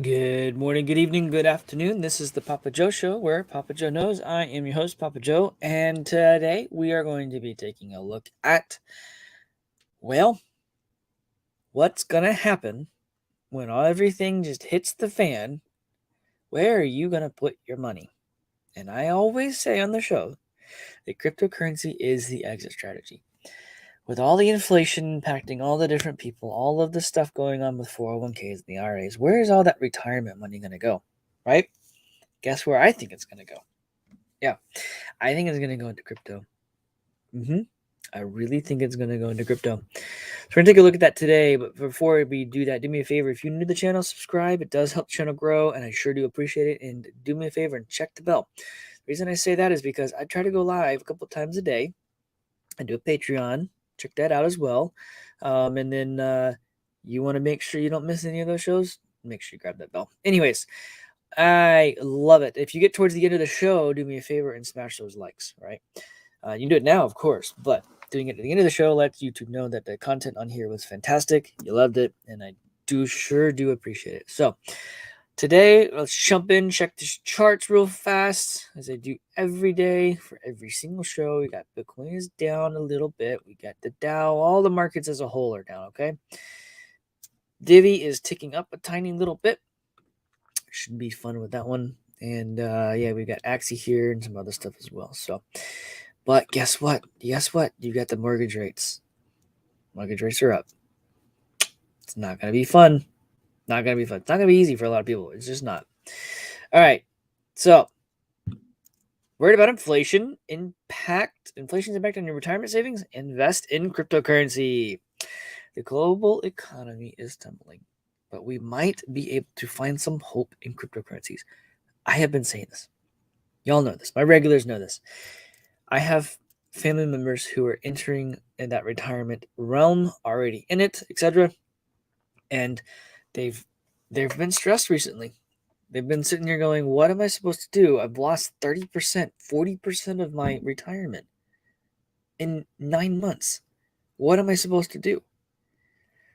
Good morning, good evening, good afternoon. This is the Papa Joe Show, where Papa Joe knows. I am your host, Papa Joe, and today we are going to be taking a look at, well, what's gonna happen when everything just hits the fan. Where are you gonna put your money? And I always say on the show that cryptocurrency is the exit strategy. With all the inflation impacting all the different people, all of the stuff going on with 401ks and the IRAs, where is all that retirement money gonna go? Right? Guess where I think it's gonna go? Yeah, I think it's going to go into crypto. I really think it's going to go into crypto. So we're going to take a look at that today. But before we do that, do me a favor. If you're new to the channel, subscribe. It does help the channel grow, and I sure do appreciate it. And do me a favor and check the bell. The reason I say that is because I try to go live a couple times a day. I do a Patreon. Check that out as well. And then you want to make sure you don't miss any of those shows, make sure you grab that bell. Anyways, I love it. If you get towards the end of the show, do me a favor and smash those likes, right? You can do it now, of course, but doing it at the end of the show lets YouTube know that the content on here was fantastic. You loved it, and I sure do appreciate it. So today, let's jump in, check the charts real fast, as I do every day for every single show. We got Bitcoin is down a little bit. We got the Dow. All the markets as a whole are down, okay? Divi is ticking up a tiny little bit. Should be fun with that one. And yeah, we got Axie here and some other stuff as well. So, but guess what? You got the mortgage rates. Mortgage rates are up. It's not gonna be fun. Not gonna be fun. It's not gonna be easy for a lot of people. It's just not. All right. So, worried about inflation's impact on your retirement savings? Invest in cryptocurrency. The global economy is tumbling, but we might be able to find some hope in cryptocurrencies. I have been saying this. Y'all know this. My regulars know this. I have family members who are entering in that retirement realm, already in it, etc. And they've been stressed recently. They've been sitting here going, "What am I supposed to do? I've lost 30%, 40% of my retirement in 9 months. What am I supposed to do?"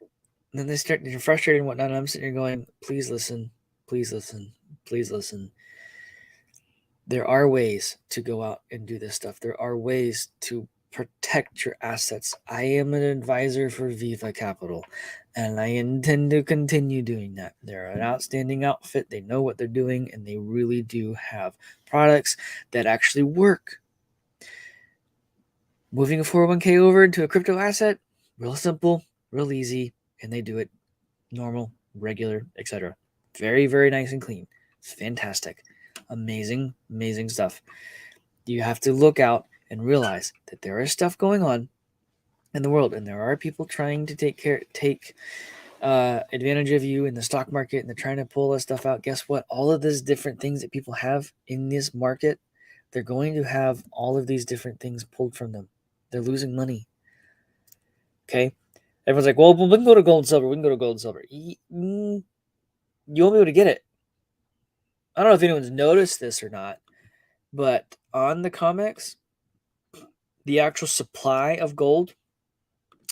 And then they start getting frustrated and whatnot. And I'm sitting here going, "Please listen, please listen, please listen. There are ways to go out and do this stuff. There are ways to protect your assets. I am an advisor for Viva Capital, and I intend to continue doing that. They're an outstanding outfit. They know what they're doing, and they really do have products that actually work. Moving a 401k over into a crypto asset, real simple, real easy, and they do it normal, regular, etc. Very, very nice and clean. It's fantastic. Amazing, amazing stuff. You have to look out and realize that there is stuff going on in the world, and there are people trying to take advantage of you in the stock market, and they're trying to pull this stuff out. Guess what? All of these different things that people have in this market, they're going to have all of these different things pulled from them. They're losing money. Okay? Everyone's like, well, we can go to gold and silver. We can go to gold and silver. You won't be able to get it. I don't know if anyone's noticed this or not, but on the comics, the actual supply of gold,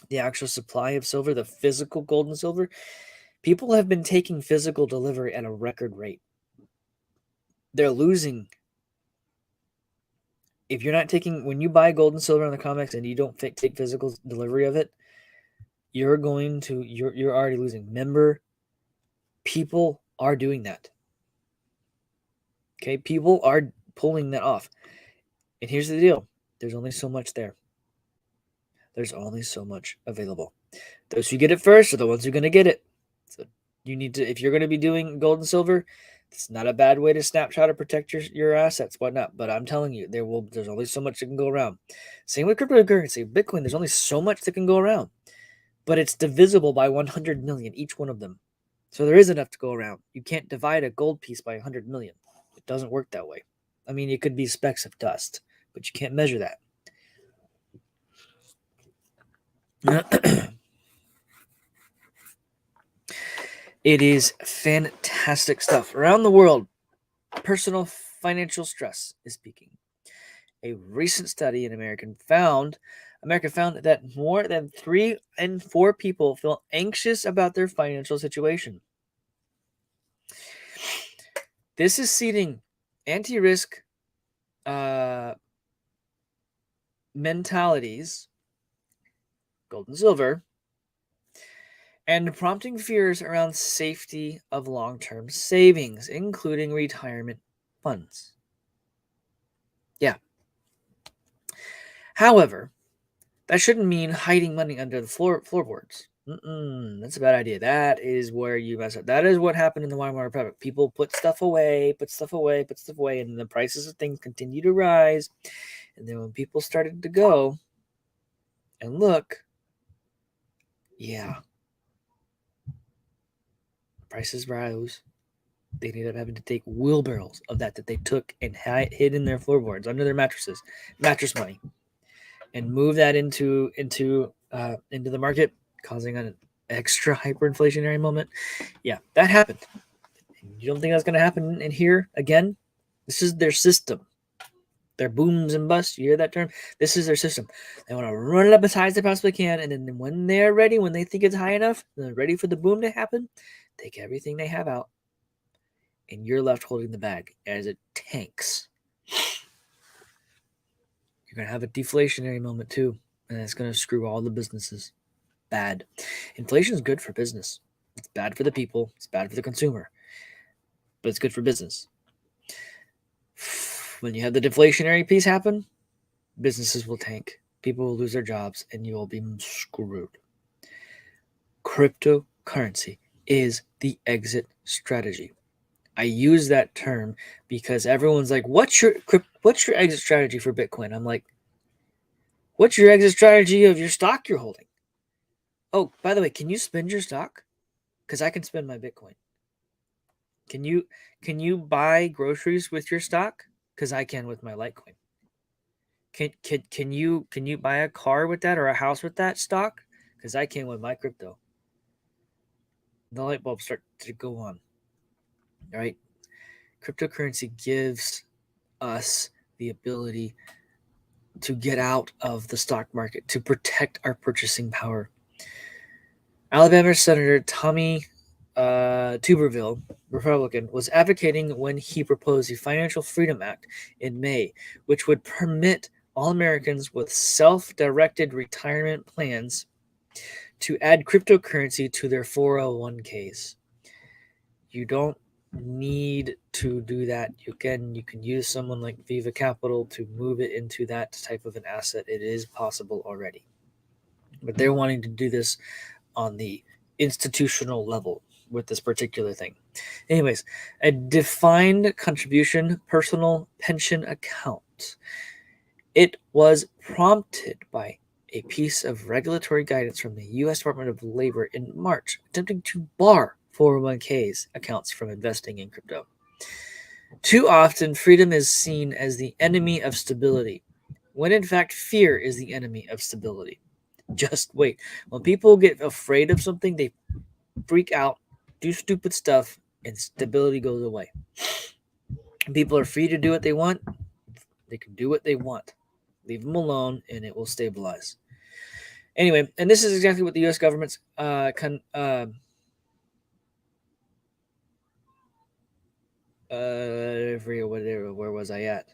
the actual supply of silver, the physical gold and silver, people have been taking physical delivery at a record rate. They're losing. If you're not taking, when you buy gold and silver on the comics and you don't take physical delivery of it, you're already losing. Remember, people are doing that. Okay, people are pulling that off. And here's the deal. There's only so much there. There's only so much available. Those who get it first are the ones who are going to get it. So you need to, if you're going to be doing gold and silver, it's not a bad way to snapshot or protect your assets, whatnot. But I'm telling you, there's only so much that can go around. Same with cryptocurrency, Bitcoin. There's only so much that can go around, but it's divisible by 100 million each one of them. So there is enough to go around. You can't divide a gold piece by 100 million. It doesn't work that way. I mean, it could be specks of dust, but you can't measure that. It is fantastic stuff. Around the world, personal financial stress is peaking. A recent study in America found that more than 3 in 4 people feel anxious about their financial situation. This is seeding anti-risk mentalities, gold and silver, and prompting fears around safety of long-term savings, including retirement funds. Yeah. However, that shouldn't mean hiding money under the floorboards. That's a bad idea. That is where you mess up. That is what happened in the Weimar Republic. People put stuff away, and the prices of things continue to rise. And then when people started to go and look, yeah, prices rose. They ended up having to take wheelbarrows of that they took and hid in their floorboards under their mattresses, mattress money, and move that into the market, causing an extra hyperinflationary moment. Yeah, that happened. You don't think that's going to happen in here again? This is their system. Their booms and busts. You hear that term? This is their system. They want to run it up as high as they possibly can, and then when they're ready, when they think it's high enough, they're ready for the boom to happen, take everything they have out, and you're left holding the bag as it tanks. You're going to have a deflationary moment too, and it's going to screw all the businesses. Bad. Inflation is good for business. It's bad for the people. It's bad for the consumer. But it's good for business. When you have the deflationary piece happen, businesses will tank. People will lose their jobs, and you will be screwed. Cryptocurrency is the exit strategy. I use that term because everyone's like, what's your exit strategy for Bitcoin? I'm like, what's your exit strategy of your stock you're holding? Oh, by the way, can you spend your stock? Because I can spend my Bitcoin. Can you buy groceries with your stock? Because I can with my Litecoin. Can you buy a car with that or a house with that stock? Because I can with my crypto. The light bulbs start to go on. All right. Cryptocurrency gives us the ability to get out of the stock market, to protect our purchasing power. Alabama Senator Tommy Tuberville, Republican, was advocating when he proposed the Financial Freedom Act in May, which would permit all Americans with self-directed retirement plans to add cryptocurrency to their 401ks. You don't need to do that. You can use someone like Viva Capital to move it into that type of an asset. It is possible already. But they're wanting to do this on the institutional level with this particular thing. Anyways, a defined contribution personal pension account. It was prompted by a piece of regulatory guidance from the U.S. Department of Labor in March, attempting to bar 401ks accounts from investing in crypto. Too often, freedom is seen as the enemy of stability, when in fact, fear is the enemy of stability. Just wait. When people get afraid of something, they freak out, do stupid stuff, and stability goes away. People are free to do what they want. They can do what they want. Leave them alone, and it will stabilize. Anyway, and this is exactly what the U.S. government's I forget where was I at?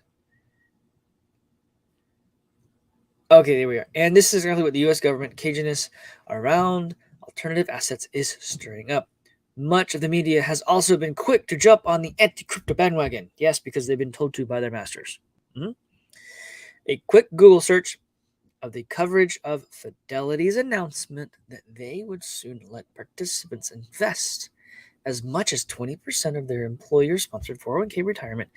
Okay, there we are. And this is exactly what the U.S. government caginess around alternative assets is stirring up. Much of the media has also been quick to jump on the anti-crypto bandwagon. Yes, because they've been told to by their masters. A quick Google search of the coverage of Fidelity's announcement that they would soon let participants invest as much as 20% of their employer-sponsored 401k retirement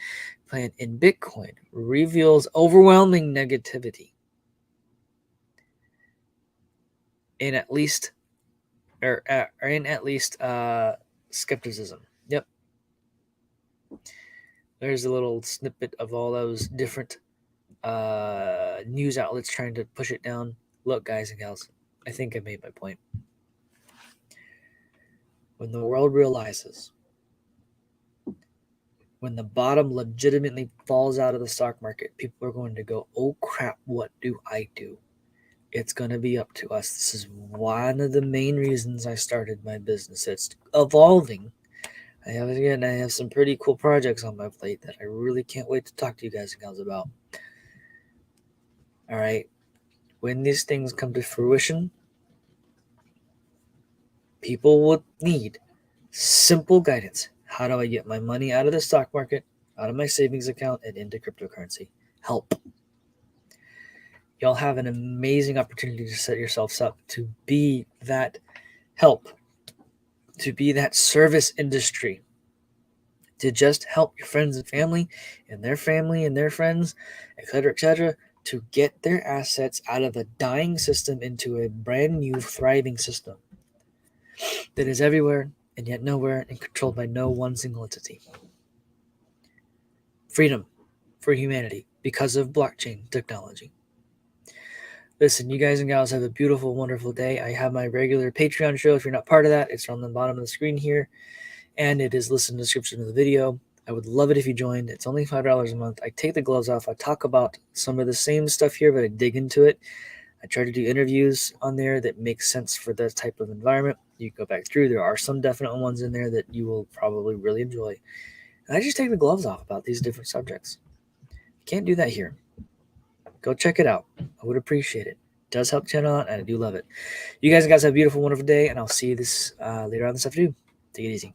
plan in Bitcoin reveals overwhelming negativity in at least skepticism. Yep. There's a little snippet of all those different news outlets trying to push it down. Look, guys and gals, I think I made my point. When the world realizes, when the bottom legitimately falls out of the stock market, people are going to go, oh crap, what do I do? It's going to be up to us. This is one of the main reasons I started my business. It's evolving I have some pretty cool projects on my plate that I really can't wait to talk to you guys and gals about. All right. When these things come to fruition, people will need simple guidance. How do I get my money out of the stock market, out of my savings account, and into cryptocurrency? Help. Y'all have an amazing opportunity to set yourselves up to be that help, to be that service industry, to just help your friends and family and their friends, etc., to get their assets out of a dying system into a brand new, thriving system that is everywhere and yet nowhere and controlled by no one single entity. Freedom for humanity because of blockchain technology. Listen, you guys and gals have a beautiful, wonderful day. I have my regular Patreon show. If you're not part of that, it's on the bottom of the screen here, and it is listed in the description of the video. I would love it if you joined. It's only $5 a month. I take the gloves off. I talk about some of the same stuff here, but I dig into it. I try to do interviews on there that make sense for that type of environment. You go back through. There are some definite ones in there that you will probably really enjoy. And I just take the gloves off about these different subjects. You can't do that here. Go check it out. I would appreciate it. It does help the channel out, and I do love it. You guys have a beautiful, wonderful day, and I'll see you later on this afternoon. Take it easy.